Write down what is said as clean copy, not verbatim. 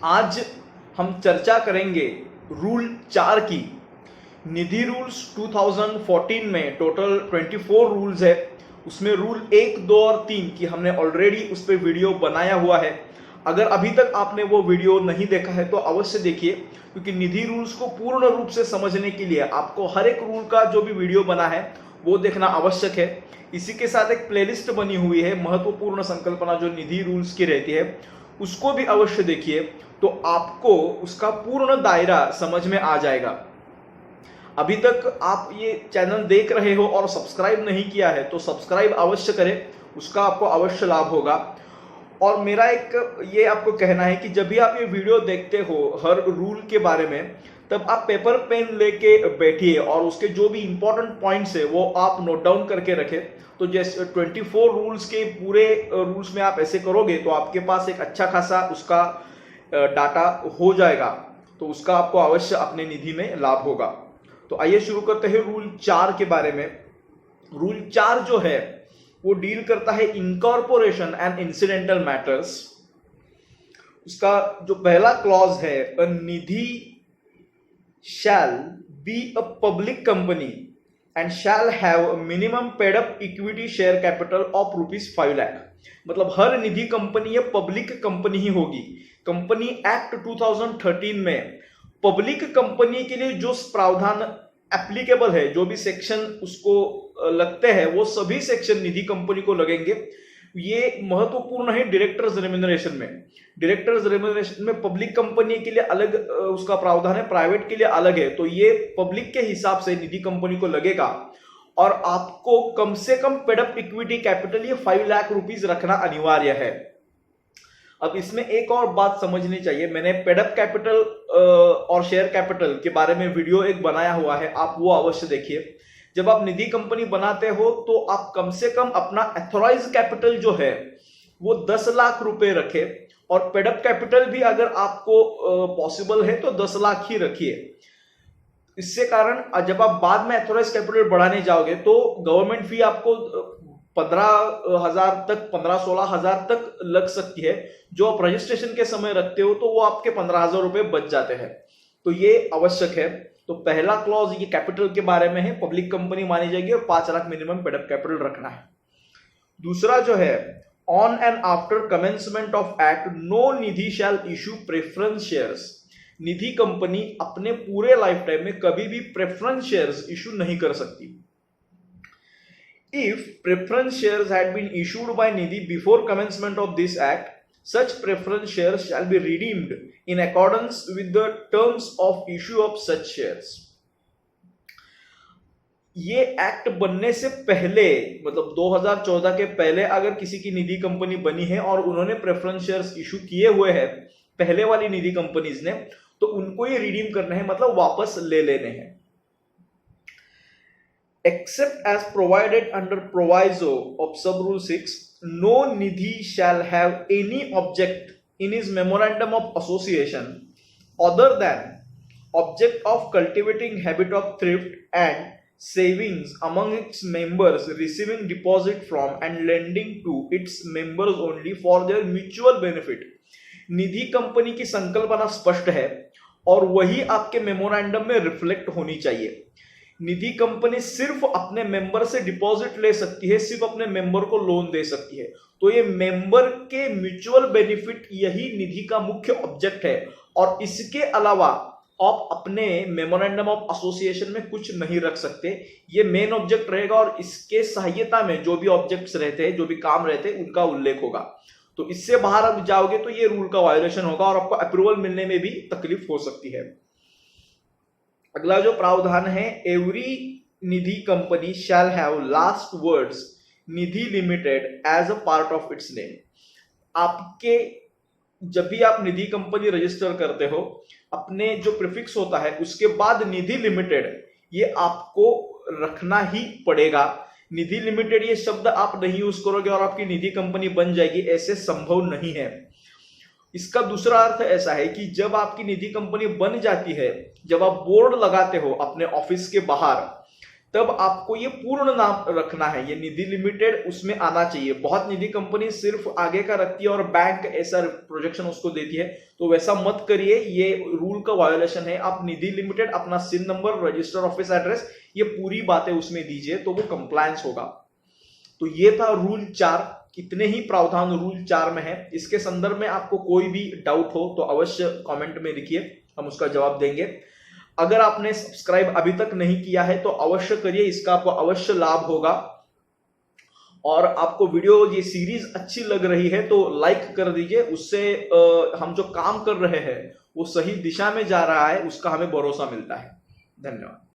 आज हम चर्चा करेंगे रूल 4 की। निधि रूल्स 2014 में टोटल 24 रूल्स है। उसमें रूल 1, 2 और 3 की हमने ऑलरेडी उस पर वीडियो बनाया हुआ है। अगर अभी तक आपने वो वीडियो नहीं देखा है तो अवश्य देखिए, क्योंकि निधि रूल्स को पूर्ण रूप से समझने के लिए आपको हर एक रूल का जो भी वीडियो बना है वो देखना आवश्यक है। इसी के साथ एक प्लेलिस्ट बनी हुई है, महत्वपूर्ण संकल्पना जो निधि रूल्स की रहती है, उसको भी अवश्य देखिए, तो आपको उसका पूर्ण दायरा समझ में आ जाएगा। अभी तक आप ये चैनल देख रहे हो और सब्सक्राइब नहीं किया है तो सब्सक्राइब अवश्य करें, उसका आपको अवश्य लाभ होगा। और मेरा एक ये आपको कहना है कि जब भी आप ये वीडियो देखते हो हर रूल के बारे में, तब आप पेपर पेन लेके बैठिए और उसके जो भी इंपॉर्टेंट पॉइंट्स है वो आप नोट डाउन करके रखें। तो जैसे 24 रूल्स के पूरे रूल्स में आप ऐसे करोगे तो आपके पास एक अच्छा खासा उसका डाटा हो जाएगा, तो उसका आपको अवश्य अपने निधि में लाभ होगा। तो आइए शुरू करते हैं रूल 4 के बारे में। रूल 4 जो है वो डील करता है इनकॉर्पोरेशन एंड इंसिडेंटल मैटर्स। उसका जो पहला क्लॉज है, a Nidhi shall be a public company and shall have minimum paid up equity share capital of ₹5 lakh. मतलब हर निधि कंपनी ये पब्लिक कंपनी ही होगी। कंपनी एक्ट 2013 में पब्लिक कंपनी के लिए जो प्रावधान एप्लीकेबल है, जो भी सेक्शन उसको लगते हैं, वो सभी सेक्शन निधि कंपनी को लगेंगे। ये महत्वपूर्ण है डायरेक्टर्स रेम्यूनरेशन में। डायरेक्टर्स रेम्यूनरेशन में पब्लिक कंपनी के लिए अलग उसका प्रावधान है, प्राइवेट के लिए अलग है। तो ये पब्लिक के हिसाब से निधि कंपनी को लगेगा और आपको कम से कम पेडअप इक्विटी कैपिटल ये 5 लाख रुपीस रखना अनिवार्य है। अब इसमें एक और बात समझनी चाहिए, मैंने पेडअप कैपिटल और शेयर कैपिटल के बारे में वीडियो एक बनाया हुआ है, आप वो अवश्य देखिए। जब आप निधि कंपनी बनाते हो तो आप कम से कम अपना एथोराइज कैपिटल जो है वो 10 लाख रुपए रखे, और पेडअप कैपिटल भी अगर आपको पॉसिबल है तो 10 लाख ही रखिए। इससे कारण जब आप बाद में एथोराइज कैपिटल बढ़ाने जाओगे तो गवर्नमेंट फी आपको 15,000 तक, 15-16,000 तक लग सकती है। जो आप रजिस्ट्रेशन के समय रखते हो तो वो आपके 15,000 रुपए बच जाते हैं। तो ये आवश्यक है। तो पहला क्लॉज ये कैपिटल के बारे में है, पब्लिक कंपनी मानी जाएगी और 5 लाख मिनिमम पेडअप कैपिटल रखना है। दूसरा जो है, on and after commencement of act no Nidhi shall issue preference shares. Nidhi company अपने पूरे लाइफ टाइम में कभी भी प्रेफरेंस शेयर्स इशू नहीं कर सकती। If preference shares had been issued by Nidhi before commencement of this act, such preference shares shall be redeemed in accordance with the terms of issue of such shares. ये act बनने से पहले, मतलब 2014 के पहले अगर किसी की निधि कंपनी बनी है और उन्होंने प्रेफरेंस शेयर्स इशू किए हुए हैं पहले वाली निधि कंपनीज ने, तो उनको ये रिडीम करने हैं, मतलब वापस ले लेने हैं। Except as provided under proviso of sub-rule 6, no Nidhi shall have any object in his memorandum of association other than object of cultivating habit of thrift and savings among its members, receiving deposit from and lending to its members only for their mutual benefit. Nidhi company की संकल्पना स्पष्ट है और वही आपके memorandum में reflect होनी चाहिए। निधि कंपनी सिर्फ अपने मेंबर से डिपॉजिट ले सकती है, सिर्फ अपने मेंबर को लोन दे सकती है। तो ये मेंबर के म्यूचुअल बेनिफिट यही निधि का मुख्य ऑब्जेक्ट है, और इसके अलावा आप अपने मेमोरेंडम ऑफ एसोसिएशन में कुछ नहीं रख सकते। ये मेन ऑब्जेक्ट रहेगा और इसके सहायता में जो भी ऑब्जेक्ट्स रहते हैं, जो भी काम रहते हैं, उनका उल्लेख होगा। तो इससे बाहर आप जाओगे तो ये रूल का वायोलेशन होगा और आपको अप्रूवल मिलने में भी तकलीफ हो सकती है। अगला जो प्रावधान है, every Nidhi company shall have last words Nidhi limited as a part of its name. आपके जब भी आप निधि कंपनी रजिस्टर करते हो, अपने जो प्रीफिक्स होता है उसके बाद निधि लिमिटेड ये आपको रखना ही पड़ेगा। निधि लिमिटेड ये शब्द आप नहीं यूज करोगे और आपकी निधि कंपनी बन जाएगी, ऐसे संभव नहीं है। इसका दूसरा अर्थ ऐसा है कि जब आपकी निधि कंपनी बन जाती है, जब आप बोर्ड लगाते हो अपने ऑफिस के बाहर, तब आपको ये पूर्ण नाम रखना है, ये निधि लिमिटेड उसमें आना चाहिए। बहुत निधि कंपनी सिर्फ आगे का रखती है और बैंक ऐसा प्रोजेक्शन उसको देती है, तो वैसा मत करिए, ये रूल का वायोलेशन है। आप निधि लिमिटेड, अपना सिन नंबर, रजिस्टर ऑफिस एड्रेस, ये पूरी बातें उसमें दीजिए, तो वो कंप्लायंस होगा। तो ये था रूल 4, कितने ही प्रावधान रूल 4 में है। इसके संदर्भ में आपको कोई भी डाउट हो तो अवश्य कमेंट में लिखिए, हम उसका जवाब देंगे। अगर आपने सब्सक्राइब अभी तक नहीं किया है तो अवश्य करिए, इसका आपको अवश्य लाभ होगा। और आपको वीडियो, ये सीरीज अच्छी लग रही है तो लाइक कर दीजिए, उससे हम जो काम कर रहे हैं वो सही दिशा में जा रहा है, उसका हमें भरोसा मिलता है। धन्यवाद।